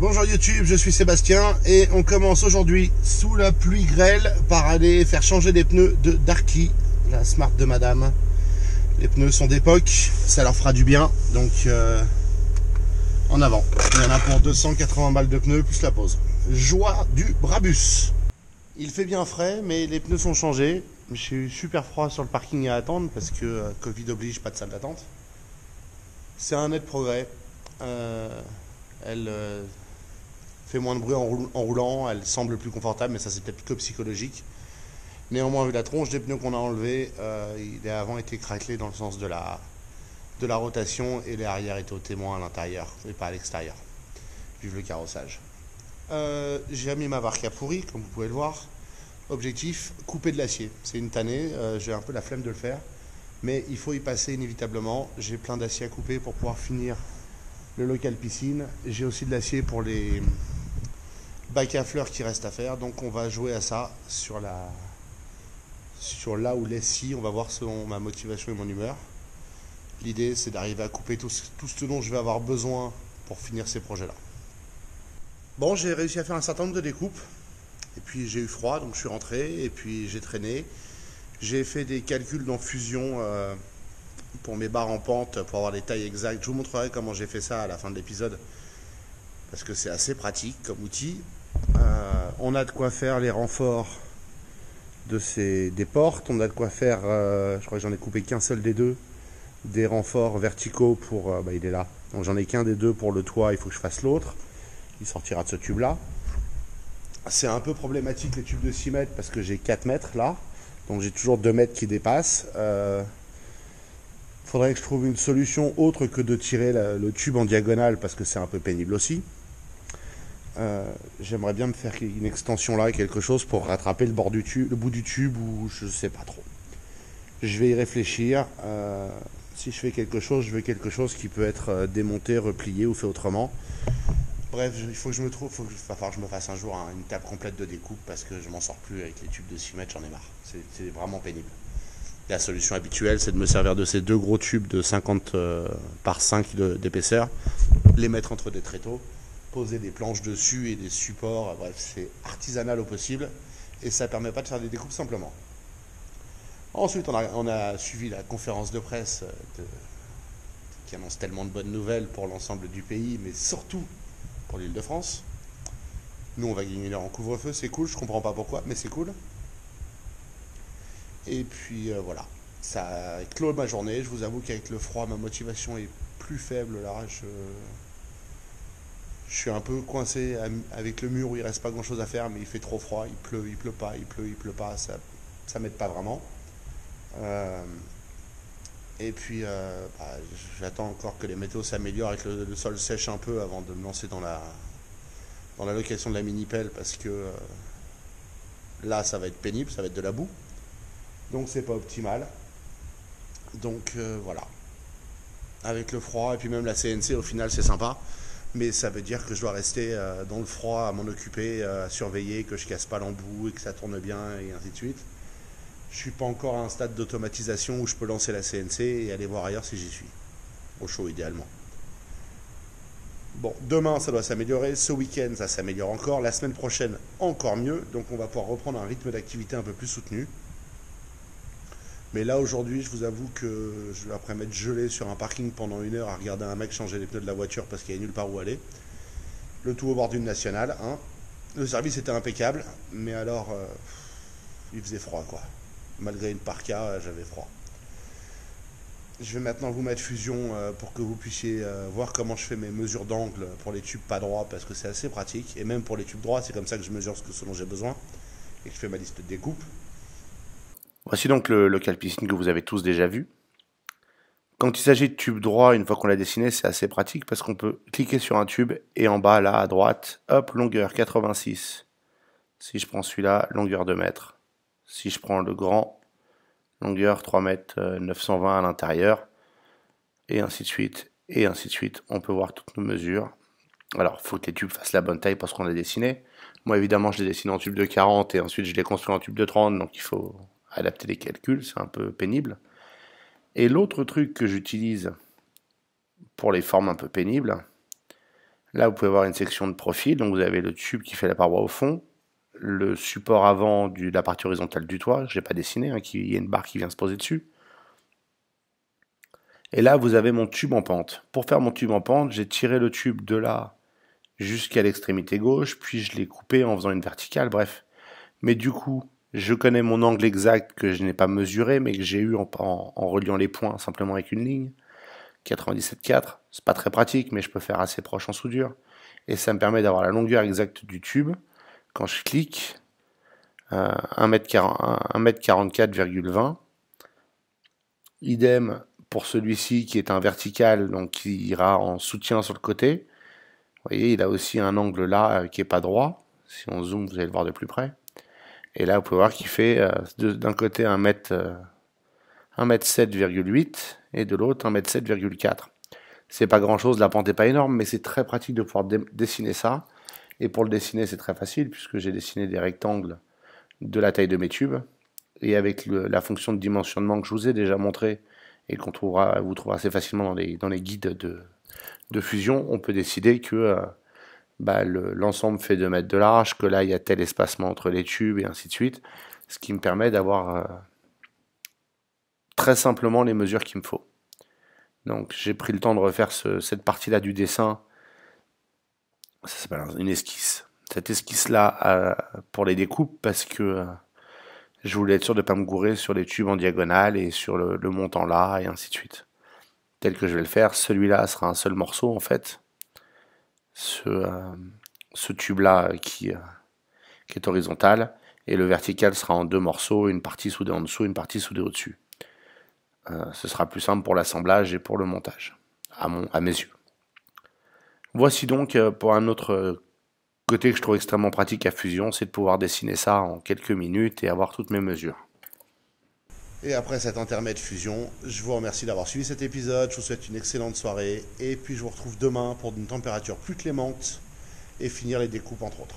Bonjour YouTube, je suis Sébastien et on commence aujourd'hui sous la pluie grêle par aller faire changer des pneus de Darky, la Smart de madame. Les pneus sont d'époque, ça leur fera du bien, donc en avant. Il y en a pour 280 balles de pneus plus la pause. Joie du Brabus. Il fait bien frais mais les pneus sont changés. J'ai eu super froid sur le parking à attendre parce que Covid oblige, pas de salle d'attente. C'est un net progrès. Elle fait moins de bruit en roulant, elle semble plus confortable, mais ça c'est peut-être que psychologique. Néanmoins, vu la tronche des pneus qu'on a enlevé, il a avant été craquelé dans le sens de la rotation et les arrières étaient au témoin à l'intérieur et pas à l'extérieur. Vive le carrossage. J'ai mis ma Varca pourrie, comme vous pouvez le voir. Objectif, couper de l'acier. C'est une tannée, j'ai un peu la flemme de le faire, mais il faut y passer inévitablement. J'ai plein d'acier à couper pour pouvoir finir le local piscine. J'ai aussi de l'acier pour les bac à fleurs qui reste à faire, donc on va jouer à ça sur là où les scies, on va voir selon ma motivation et mon humeur. L'idée c'est d'arriver à couper tout ce dont je vais avoir besoin pour finir ces projets là. Bon, j'ai réussi à faire un certain nombre de découpes et puis j'ai eu froid donc je suis rentré et puis j'ai traîné. J'ai fait des calculs dans Fusion pour mes barres en pente pour avoir les tailles exactes. Je vous montrerai comment j'ai fait ça à la fin de l'épisode parce que c'est assez pratique comme outil. On a de quoi faire les renforts des portes, on a de quoi faire, je crois que j'en ai coupé qu'un seul des deux, des renforts verticaux pour, il est là, donc j'en ai qu'un des deux pour le toit, il faut que je fasse l'autre, il sortira de ce tube là. C'est un peu problématique les tubes de 6 mètres parce que j'ai 4 mètres là, donc j'ai toujours 2 mètres qui dépassent. Faudrait que je trouve une solution autre que de tirer le tube en diagonale parce que c'est un peu pénible aussi. J'aimerais bien me faire une extension là, quelque chose pour rattraper le bout du tube ou je sais pas trop. Je vais y réfléchir. Si je fais quelque chose, je veux quelque chose qui peut être démonté, replié ou fait autrement. Bref, il faut que je me trouve, va falloir que je me fasse un jour une table complète de découpe parce que je m'en sors plus avec les tubes de 6 mètres, j'en ai marre. C'est vraiment pénible. La solution habituelle, c'est de me servir de ces deux gros tubes de 50 par 5 d'épaisseur, les mettre entre des tréteaux, poser des planches dessus et des supports, bref, c'est artisanal au possible et ça permet pas de faire des découpes simplement. Ensuite, on a suivi la conférence de presse qui annonce tellement de bonnes nouvelles pour l'ensemble du pays, mais surtout pour l'Île-de-France. Nous, on va gagner une heure en couvre-feu, c'est cool, je comprends pas pourquoi, mais c'est cool. Et puis voilà, ça clôt ma journée. Je vous avoue qu'avec le froid, ma motivation est plus faible là. Je suis un peu coincé avec le mur où il reste pas grand chose à faire, mais il fait trop froid, il pleut pas, il pleut pas, ça m'aide pas vraiment. Et puis j'attends encore que les météos s'améliorent et que le sol sèche un peu avant de me lancer dans la location de la mini-pelle parce que là ça va être pénible, ça va être de la boue. Donc c'est pas optimal. Donc voilà. Avec le froid et puis même la CNC au final c'est sympa. Mais ça veut dire que je dois rester dans le froid à m'en occuper, à surveiller que je casse pas l'embout et que ça tourne bien et ainsi de suite. Je suis pas encore à un stade d'automatisation où je peux lancer la CNC et aller voir ailleurs si j'y suis. Au chaud idéalement. Bon, demain ça doit s'améliorer, ce week-end ça s'améliore encore, la semaine prochaine encore mieux, donc on va pouvoir reprendre un rythme d'activité un peu plus soutenu. Mais là aujourd'hui je vous avoue que je vais après m'être gelé sur un parking pendant 1 heure à regarder un mec changer les pneus de la voiture parce qu'il n'y a nulle part où aller. Le tout au bord d'une nationale, hein. Le service était impeccable, mais alors il faisait froid quoi. Malgré une parka, j'avais froid. Je vais maintenant vous mettre Fusion pour que vous puissiez voir comment je fais mes mesures d'angle pour les tubes pas droits parce que c'est assez pratique. Et même pour les tubes droits, c'est comme ça que je mesure ce dont j'ai besoin et que je fais ma liste de découpe. Voici donc le local piscine que vous avez tous déjà vu. Quand il s'agit de tube droit, une fois qu'on l'a dessiné, c'est assez pratique parce qu'on peut cliquer sur un tube et en bas, là, à droite, hop, longueur 86. Si je prends celui-là, longueur 2 mètres. Si je prends le grand, longueur 3 mètres 920 à l'intérieur. Et ainsi de suite, et ainsi de suite. On peut voir toutes nos mesures. Alors, il faut que les tubes fassent la bonne taille parce qu'on a dessiné. Moi, évidemment, je les dessine en tube de 40 et ensuite je les construis en tube de 30, donc il faut adapter les calculs, c'est un peu pénible. Et l'autre truc que j'utilise pour les formes un peu pénibles, Là, vous pouvez voir une section de profil, donc vous avez le tube qui fait la paroi au fond, le support avant de la partie horizontale du toit, je n'ai pas dessiné, hein, il y a une barre qui vient se poser dessus. Et là, vous avez mon tube en pente. Pour faire mon tube en pente, j'ai tiré le tube de là jusqu'à l'extrémité gauche, puis je l'ai coupé en faisant une verticale, bref. Mais du coup, je connais mon angle exact que je n'ai pas mesuré, mais que j'ai eu en reliant les points simplement avec une ligne. 97,4, c'est pas très pratique, mais je peux faire assez proche en soudure. Et ça me permet d'avoir la longueur exacte du tube. Quand je clique, 1m44,20. Idem pour celui-ci qui est un vertical, donc qui ira en soutien sur le côté. Vous voyez, il a aussi un angle là qui n'est pas droit. Si on zoome, vous allez le voir de plus près. Et là, vous pouvez voir qu'il fait d'un côté 1m7,8 et de l'autre 1m7,4. C'est pas grand chose, la pente n'est pas énorme, mais c'est très pratique de pouvoir dessiner ça. Et pour le dessiner, c'est très facile puisque j'ai dessiné des rectangles de la taille de mes tubes. Et avec la fonction de dimensionnement que je vous ai déjà montré et vous trouverez assez facilement dans les guides de fusion, on peut décider que l'ensemble fait 2 mètres de large, que là il y a tel espacement entre les tubes et ainsi de suite, ce qui me permet d'avoir très simplement les mesures qu'il me faut. Donc j'ai pris le temps de refaire cette partie-là du dessin, ça s'appelle une esquisse. Cette esquisse-là pour les découpes parce que je voulais être sûr de ne pas me gourer sur les tubes en diagonale et sur le montant là et ainsi de suite. Tel que je vais le faire, celui-là sera un seul morceau en fait. Ce tube-là qui est horizontal et le vertical sera en 2 morceaux, une partie soudée en dessous, une partie soudée au-dessus. Ce sera plus simple pour l'assemblage et pour le montage, à mes yeux. Voici donc pour un autre côté que je trouve extrêmement pratique à Fusion, c'est de pouvoir dessiner ça en quelques minutes et avoir toutes mes mesures. Et après cet intermède Fusion, je vous remercie d'avoir suivi cet épisode, je vous souhaite une excellente soirée, et puis je vous retrouve demain pour une température plus clémente et finir les découpes entre autres.